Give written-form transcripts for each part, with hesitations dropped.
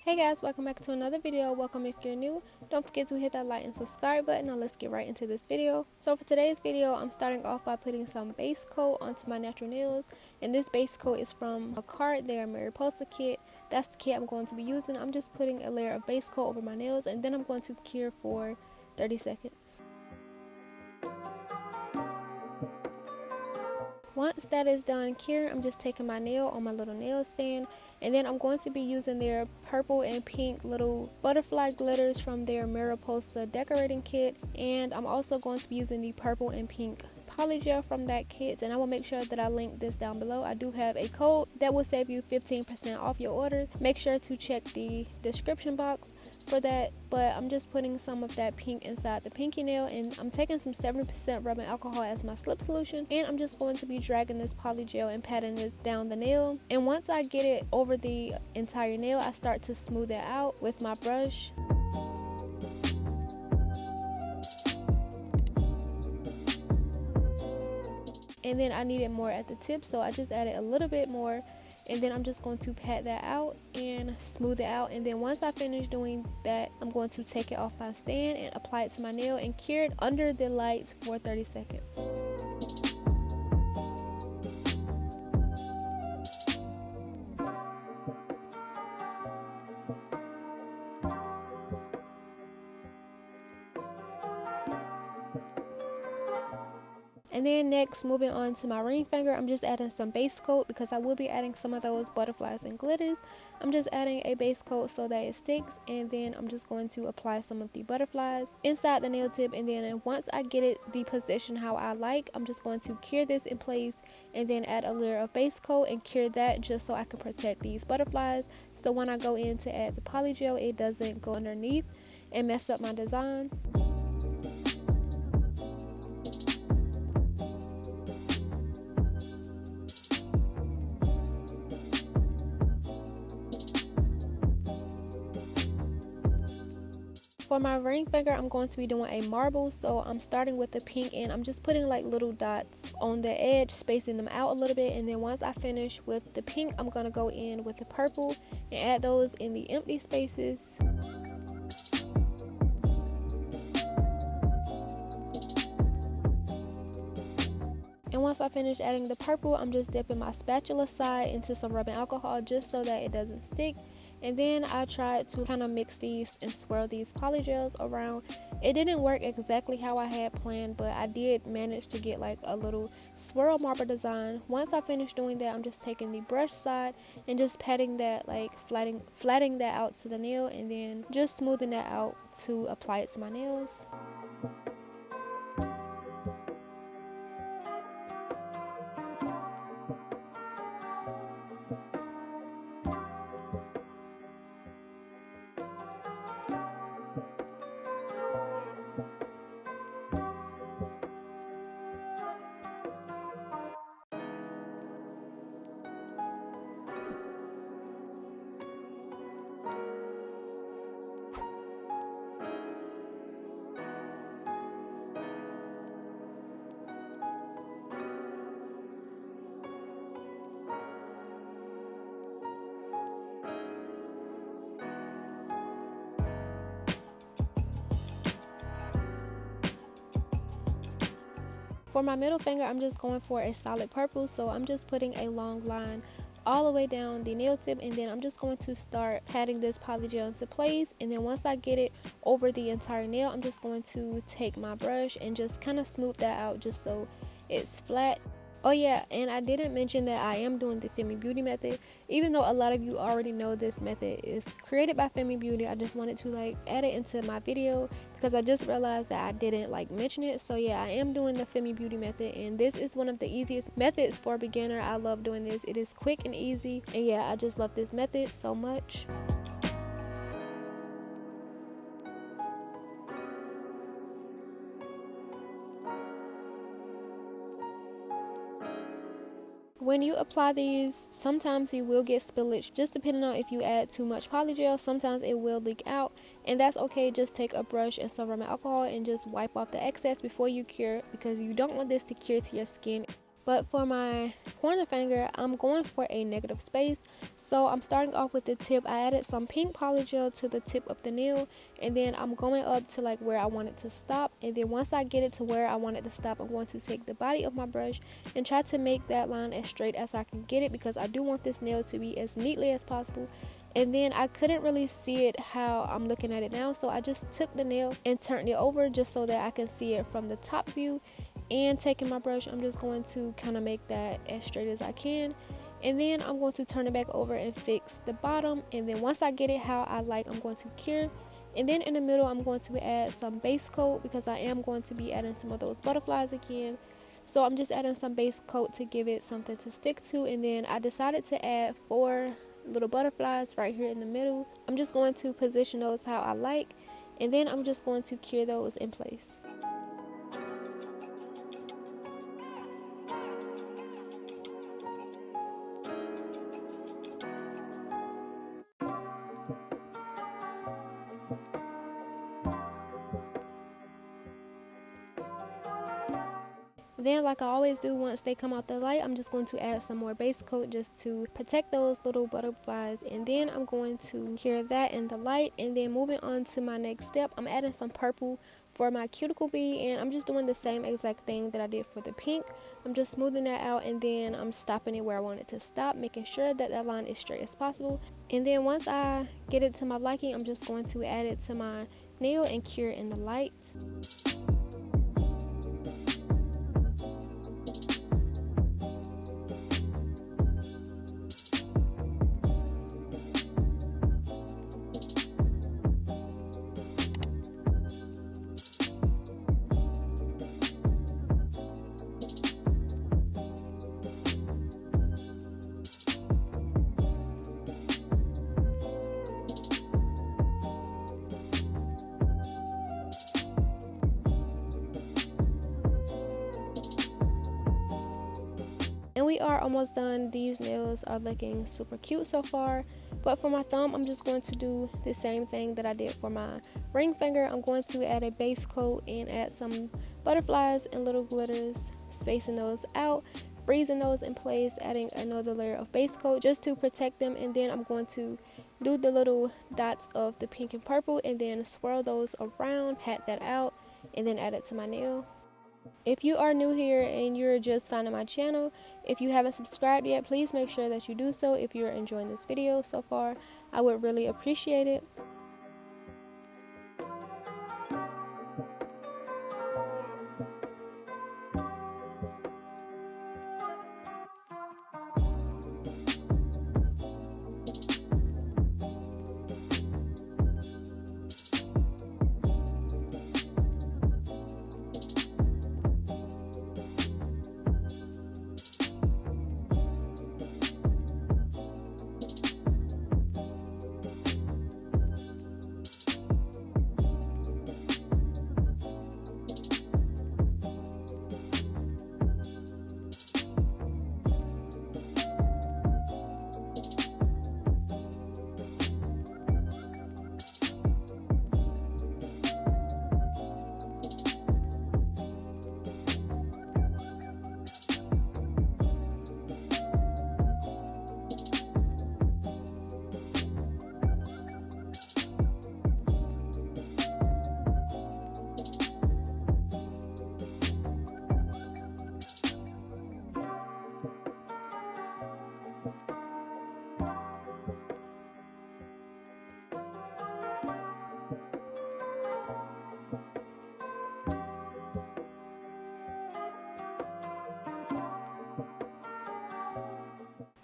Hey guys, welcome back to another video. Welcome if you're new. Don't forget to hit that like and subscribe button. Now let's get right into this video. So for today's video, I'm starting off by putting some base coat onto my natural nails, and this base coat is from makartt, their Mariposa kit. That's the kit I'm going to be using. I'm just putting a layer of base coat over my nails, and then I'm going to cure for 30 seconds. Once that is done curing, I'm just taking my nail on my little nail stand, and then I'm going to be using their purple and pink little butterfly glitters from their Mariposa decorating kit, and I'm also going to be using the purple and pink polygel from that kit, and I will make sure that I link this down below. I do have a code that will save you 15% off your order. Make sure to check the description box for that, but I'm just putting some of that pink inside the pinky nail, and I'm taking some 70% rubbing alcohol as my slip solution, and I'm just going to be dragging this polygel and patting this down the nail. And once I get it over the entire nail, I start to smooth it out with my brush. And then I needed more at the tip, so I just added a little bit more, and then I'm just going to pat that out and smooth it out. And then once I finish doing that, I'm going to take it off my stand and apply it to my nail and cure it under the light for 30 seconds. And then next, moving on to my ring finger, I'm just adding some base coat because I will be adding some of those butterflies and glitters. I'm just adding a base coat so that it sticks, and then I'm just going to apply some of the butterflies inside the nail tip. And then once I get it the position how I like, I'm just going to cure this in place and then add a layer of base coat and cure that just so I can protect these butterflies, so when I go in to add the polygel, it doesn't go underneath and mess up my design. For my ring finger, I'm going to be doing a marble, so I'm starting with the pink and I'm just putting like little dots on the edge, spacing them out a little bit. And then once I finish with the pink, I'm going to go in with the purple and add those in the empty spaces. And once I finish adding the purple, I'm just dipping my spatula side into some rubbing alcohol just so that it doesn't stick. And then I tried to kind of mix these and swirl these polygels around. It didn't work exactly how I had planned, but I did manage to get like a little swirl marble design. Once I finish doing that, I'm just taking the brush side and just patting that, like flattening that out to the nail, and then just smoothing that out to apply it to my nails. For my middle finger, I'm just going for a solid purple, so I'm just putting a long line all the way down the nail tip, and then I'm just going to start patting this polygel into place. And then once I get it over the entire nail, I'm just going to take my brush and just kind of smooth that out just so it's flat. Oh yeah, and I didn't mention that I am doing the Femi Beauty method. Even though a lot of you already know this method is created by Femi Beauty, I just wanted to like add it into my video because I just realized that I didn't like mention it. So yeah, I am doing the Femi Beauty method, and this is one of the easiest methods for a beginner. I love doing this. It is quick and easy, and yeah, I just love this method so much. When you apply these, sometimes you will get spillage, just depending on if you add too much polygel. Sometimes it will leak out, and that's okay. Just take a brush and some rubbing alcohol and just wipe off the excess before you cure, because you don't want this to cure to your skin. But for my pointer finger, I'm going for a negative space. So I'm starting off with the tip. I added some pink polygel to the tip of the nail, and then I'm going up to like where I want it to stop. And then once I get it to where I want it to stop, I'm going to take the body of my brush and try to make that line as straight as I can get it, because I do want this nail to be as neatly as possible. And then I couldn't really see it how I'm looking at it now, so I just took the nail and turned it over just so that I can see it from the top view. And taking my brush, I'm just going to kind of make that as straight as I can, and then I'm going to turn it back over and fix the bottom. And then once I get it how I like, I'm going to cure. And then in the middle, I'm going to add some base coat, because I am going to be adding some of those butterflies again. So I'm just adding some base coat to give it something to stick to. And then I decided to add 4 little butterflies right here in the middle. I'm just going to position those how I like, and then I'm just going to cure those in place. Then, like I always do, once they come out the light, I'm just going to add some more base coat just to protect those little butterflies. And then I'm going to cure that in the light. And then moving on to my next step, I'm adding some purple for my cuticle bead, and I'm just doing the same exact thing that I did for the pink. I'm just smoothing that out, and then I'm stopping it where I want it to stop, making sure that that line is straight as possible. And then once I get it to my liking, I'm just going to add it to my nail and cure in the light. And we are almost done. These nails are looking super cute so far. But for my thumb, I'm just going to do the same thing that I did for my ring finger. I'm going to add a base coat and add some butterflies and little glitters, spacing those out, freezing those in place, adding another layer of base coat just to protect them. And then I'm going to do the little dots of the pink and purple, and then swirl those around, pat that out, and then add it to my nail. If you are new here and you're just finding my channel, if you haven't subscribed yet, please make sure that you do so. If you're enjoying this video so far, I would really appreciate it.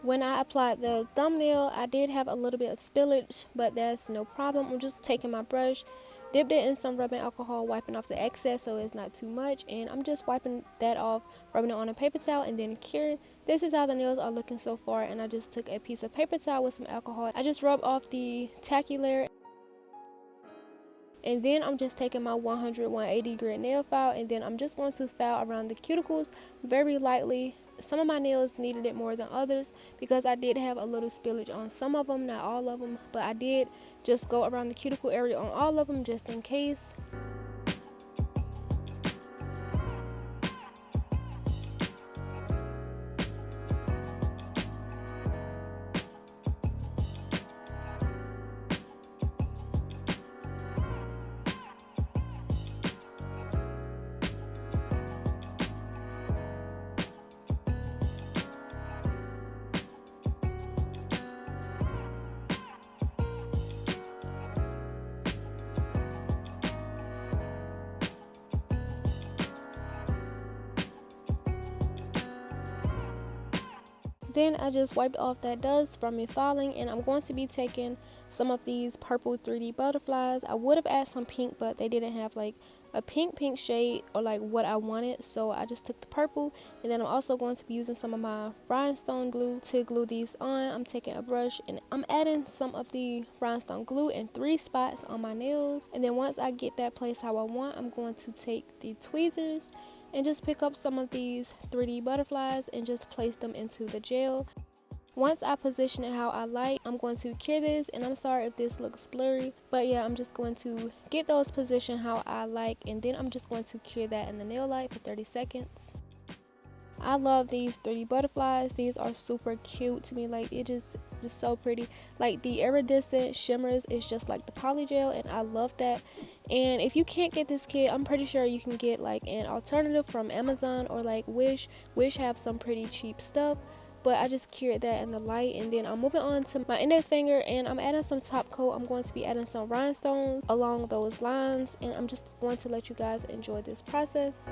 When I applied the thumbnail, I did have a little bit of spillage, but that's no problem. I'm just taking my brush, dipped it in some rubbing alcohol, wiping off the excess so it's not too much, and I'm just wiping that off, rubbing it on a paper towel, and then curing. This is how the nails are looking so far, and I just took a piece of paper towel with some alcohol. I just rubbed off the tacky layer, and then I'm just taking my 180 grit nail file, and then I'm just going to file around the cuticles very lightly. Some of my nails needed it more than others because I did have a little spillage on some of them, not all of them, but I did just go around the cuticle area on all of them just in case. Then I just wiped off that dust from me filing, and I'm going to be taking some of these purple 3D butterflies. I would have added some pink, but they didn't have like a pink shade or like what I wanted, so I just took the purple. And then I'm also going to be using some of my rhinestone glue to glue these on. I'm taking a brush and I'm adding some of the rhinestone glue in 3 spots on my nails, and then once I get that place how I want, I'm going to take the tweezers and just pick up some of these 3D butterflies and just place them into the gel. Once I position it how I like, I'm going to cure this, and I'm sorry if this looks blurry, but yeah, I'm just going to get those positioned how I like, and then I'm just going to cure that in the nail light for 30 seconds. I love these 3D butterflies. These are super cute to me. Like, it just so pretty. Like, the iridescent shimmers is just like the polygel, and I love that. And if you can't get this kit, I'm pretty sure you can get like an alternative from Amazon or like Wish have some pretty cheap stuff. But I just cured that in the light, and then I'm moving on to my index finger, and I'm adding some top coat. I'm going to be adding some rhinestones along those lines, and I'm just going to let you guys enjoy this process.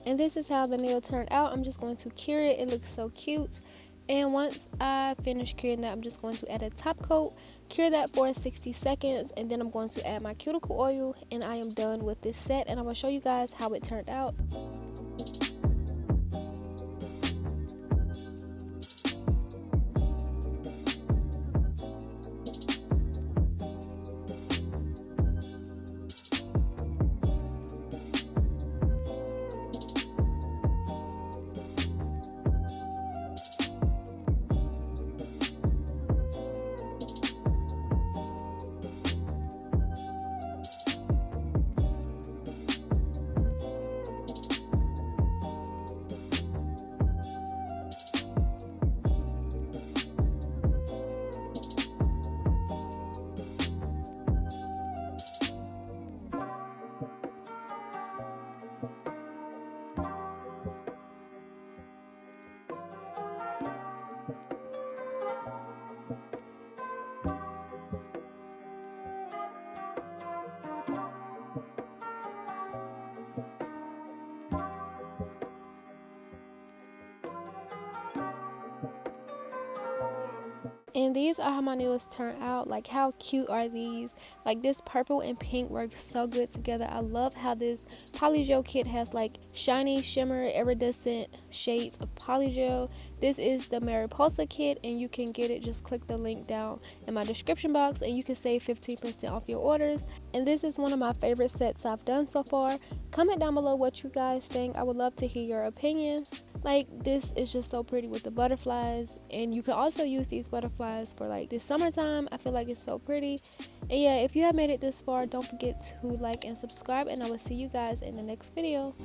And this is how the nail turned out. I'm just going to cure it. It looks so cute. And once I finish curing that, I'm just going to add a top coat, cure that for 60 seconds, and then I'm going to add my cuticle oil, and I am done with this set, and I'm going to show you guys how it turned out. And these are how my nails turn out. Like, how cute are these? Like, this purple and pink works so good together. I love how this polygel kit has like shiny, shimmer, iridescent shades of polygel. This is the Mariposa kit, and you can get it. Just click the link down in my description box, and you can save 15% off your orders. And this is one of my favorite sets I've done so far. Comment down below what you guys think. I would love to hear your opinions. Like, this is just so pretty with the butterflies, and you can also use these butterflies for like this summertime. I feel like it's so pretty. And yeah, if you have made it this far, don't forget to like and subscribe, and I will see you guys in the next video.